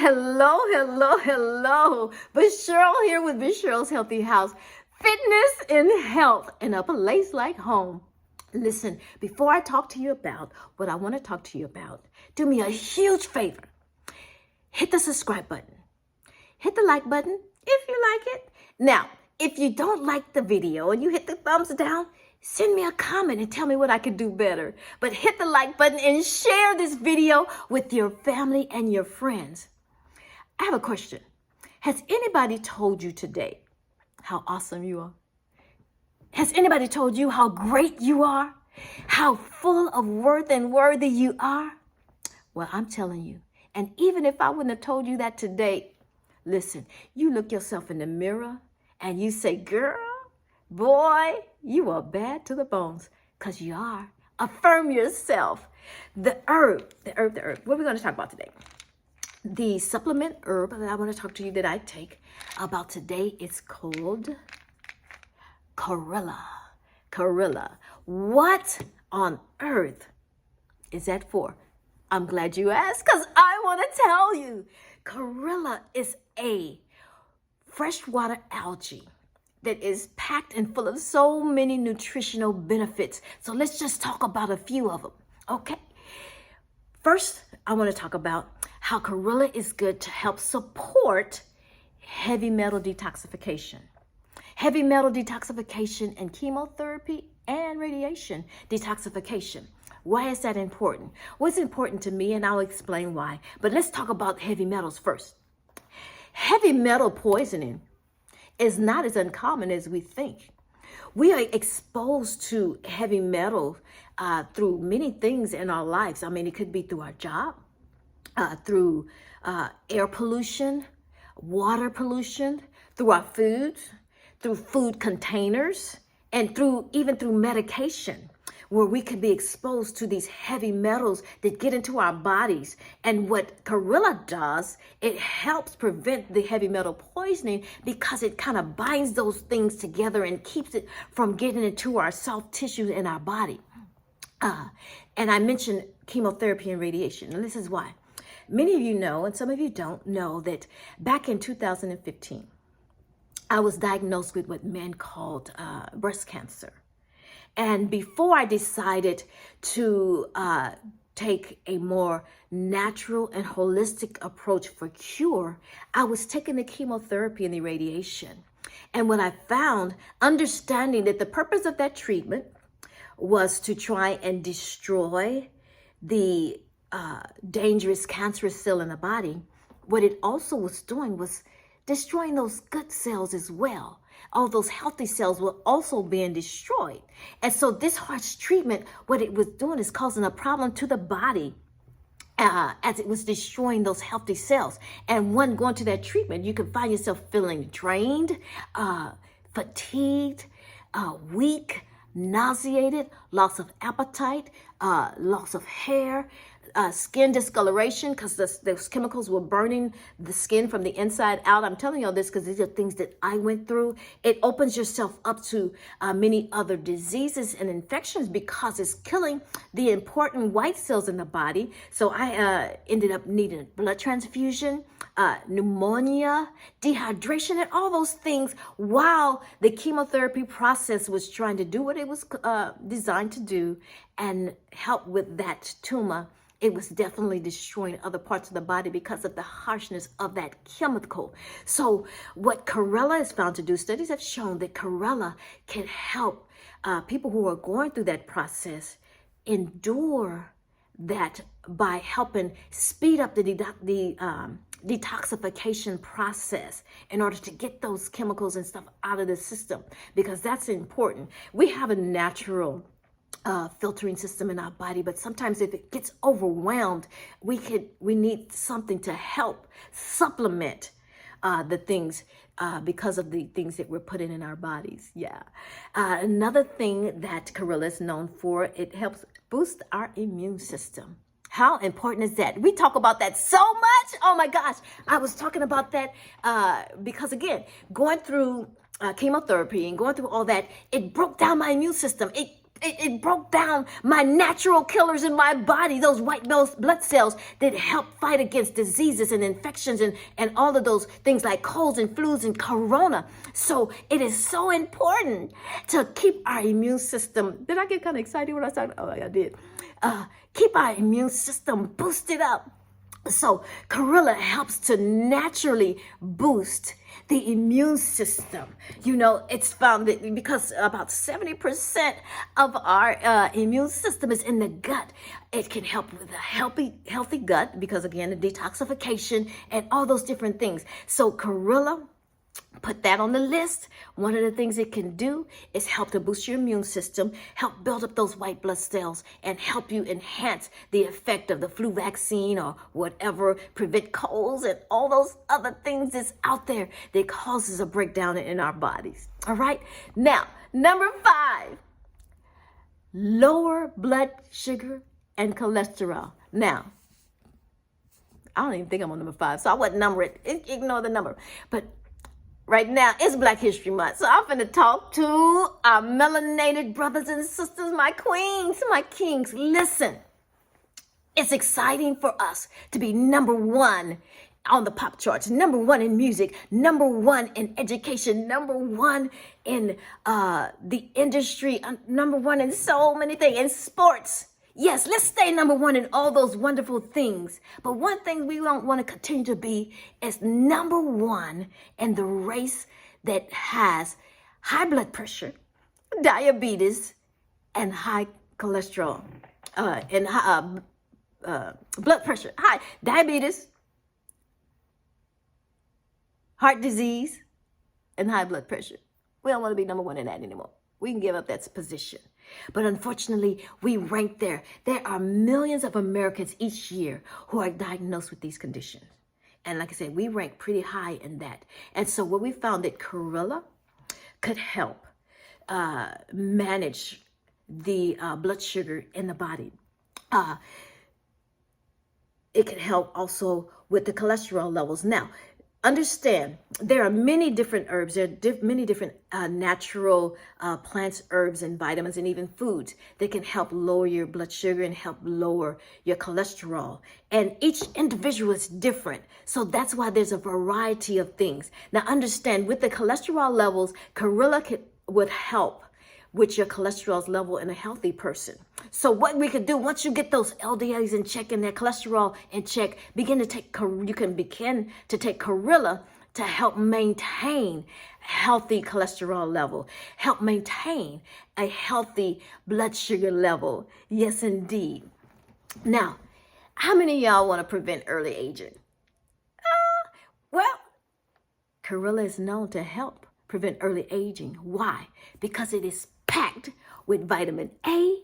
Hello, hello, hello. Cheryl here with Cheryl's Healthy House. Fitness and health in a place like home. Listen, before I talk to you about what I want to talk to you about, do me a huge favor. Hit the subscribe button. Hit the like button if you like it. Now, if you don't like the video and you hit the thumbs down, send me a comment and tell me what I could do better. But hit the like button and share this video with your family and your friends. I have a question. Has anybody told you today how awesome you are? Has anybody told you how great you are? How full of worth and worthy you are? Well, I'm telling you. And even if I wouldn't have told you that today, listen, you look yourself in the mirror and you say, girl, boy, you are bad to the bones, because you are. Affirm yourself. The herb. What are we going to talk about today? The supplement herb that I want to talk to you that I take about today is called Chlorella. Chlorella. What on earth is that for? I'm glad you asked, because I want to tell you. Chlorella is a freshwater algae that is packed and full of so many nutritional benefits. So let's just talk about a few of them, okay? First, I want to talk about how Chlorella is good to help support heavy metal detoxification. Heavy metal detoxification and chemotherapy and radiation detoxification. Why is that important? Well, it's important to me, and I'll explain why. But let's talk about heavy metals first. Heavy metal poisoning is not as uncommon as we think. We are exposed to heavy metal through many things in our lives. I mean, it could be through our job, through air pollution, water pollution, through our foods, through food containers, and even through medication, where we could be exposed to these heavy metals that get into our bodies. And what Chlorella does, it helps prevent the heavy metal poisoning, because it kind of binds those things together and keeps it from getting into our soft tissues in our body. And I mentioned chemotherapy and radiation, and this is why. Many of you know, and some of you don't know, that back in 2015, I was diagnosed with what men called breast cancer. And before I decided to take a more natural and holistic approach for cure, I was taking the chemotherapy and the radiation. And what I found, understanding that the purpose of that treatment was to try and destroy the dangerous cancerous cell in the body, what it also was doing was destroying those good cells as well. All those healthy cells were also being destroyed. And so this harsh treatment, what it was doing is causing a problem to the body as it was destroying those healthy cells. And when going to that treatment, you can find yourself feeling drained, fatigued, weak, nauseated, loss of appetite, loss of hair, skin discoloration, because those chemicals were burning the skin from the inside out. I'm telling you all this because these are things that I went through. It opens yourself up to many other diseases and infections, because it's killing the important white cells in the body. So I ended up needing blood transfusion, pneumonia, dehydration, and all those things, while the chemotherapy process was trying to do what it was designed to do and help with that tumor. It was definitely destroying other parts of the body because of the harshness of that chemical. So what Chlorella is found to do, studies have shown that Chlorella can help people who are going through that process endure that by helping speed up the detoxification process in order to get those chemicals and stuff out of the system, because that's important. We have a natural filtering system in our body, but sometimes if it gets overwhelmed, we need something to help supplement the things because of the things that we're putting in our bodies. Yeah. Another thing that Chlorella is known for, it helps boost our immune system. How important is that? We talk about that so much. Oh my gosh. I was talking about that because, again, going through chemotherapy and going through all that, it broke down my immune system. It It broke down my natural killers in my body, those white blood cells that help fight against diseases and infections and all of those things like colds and flus and corona. So it is so important to keep our immune system. Did I get kind of excited when I started? Oh, I did. Keep our immune system boosted up. So Chlorella helps to naturally boost the immune system. You know, it's found that because about 70% of our immune system is in the gut. It can help with a healthy gut because, again, the detoxification and all those different things. So Chlorella, put that on the list. One of the things it can do is help to boost your immune system, help build up those white blood cells, and help you enhance the effect of the flu vaccine or whatever, prevent colds and all those other things that's out there that causes a breakdown in our bodies. All right. Now, number 5, lower blood sugar and cholesterol. Now, I don't even think I'm on number 5, so I wouldn't number it. Ignore the number. But right now, it's Black History Month, so I'm going to talk to our melanated brothers and sisters, my queens, my kings. Listen, it's exciting for us to be number 1 on the pop charts, number 1 in music, number 1 in education, number 1 in the industry, number 1 in so many things, in sports. Yes, let's stay number 1 in all those wonderful things. But one thing we don't want to continue to be is number 1 in the race that has high blood pressure, diabetes, and high cholesterol, and blood pressure, high diabetes, heart disease, and high blood pressure. We don't want to be number 1 in that anymore. We can give up that position. But unfortunately, we rank there. There are millions of Americans each year who are diagnosed with these conditions. And like I said, we rank pretty high in that. And so what we found that Chlorella could help manage the blood sugar in the body. It could help also with the cholesterol levels. Now, understand, there are many different herbs. There are many different natural plants, herbs, and vitamins, and even foods that can help lower your blood sugar and help lower your cholesterol. And each individual is different. So that's why there's a variety of things. Now, understand, with the cholesterol levels, Chlorella would help with your cholesterol level in a healthy person. So what we could do, once you get those LDLs in check and that cholesterol in check, you can begin to take Chlorella to help maintain healthy cholesterol level, help maintain a healthy blood sugar level. Yes, indeed. Now, how many of y'all want to prevent early aging? Well, Chlorella is known to help prevent early aging. Why? Because it is packed with vitamin A,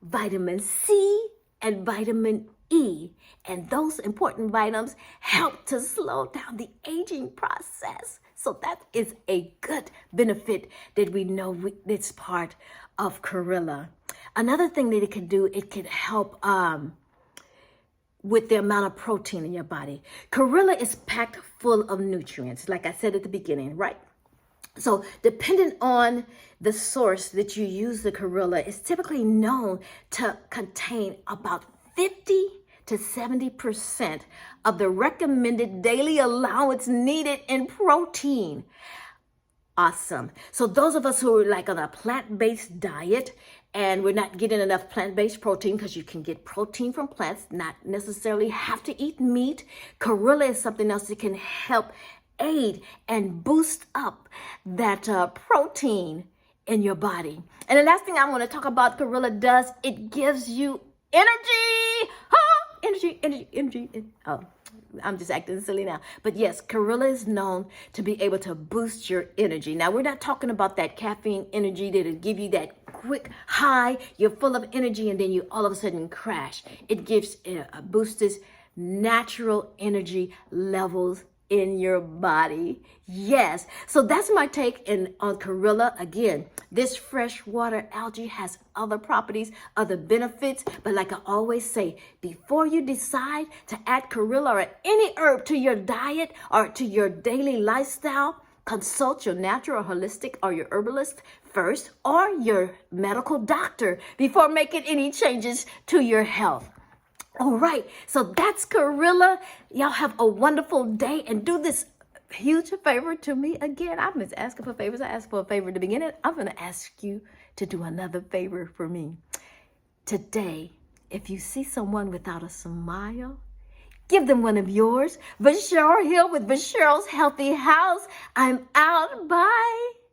vitamin C, and vitamin E. And those important vitamins help to slow down the aging process. So that is a good benefit that we know it's part of Chlorella. Another thing that it can do, it can help with the amount of protein in your body. Chlorella is packed full of nutrients, like I said at the beginning, right? So depending on the source that you use the Chlorella, is typically known to contain about 50 to 70% of the recommended daily allowance needed in protein. Awesome. So those of us who are like on a plant-based diet and we're not getting enough plant-based protein, because you can get protein from plants, not necessarily have to eat meat. Chlorella is something else that can help aid and boost up that protein in your body. And the last thing I want to talk about Chlorella does, it gives you energy. Energy. Oh, I'm just acting silly now. But yes, Chlorella is known to be able to boost your energy. Now, we're not talking about that caffeine energy that'll give you that quick high, you're full of energy, and then you all of a sudden crash. It gives boosts natural energy levels in your body. Yes. So that's my take on Chlorella. Again, this freshwater algae has other properties, other benefits. But like I always say, before you decide to add Chlorella or any herb to your diet or to your daily lifestyle, consult your natural, holistic, or your herbalist first or your medical doctor before making any changes to your health. All right, so that's Chlorella. Y'all have a wonderful day and do this huge favor to me again. I've been asking for favors. I asked for a favor at the beginning. I'm going to ask you to do another favor for me. Today, if you see someone without a smile, give them one of yours. Bashar Hill with Bashar's Healthy House. I'm out. Bye.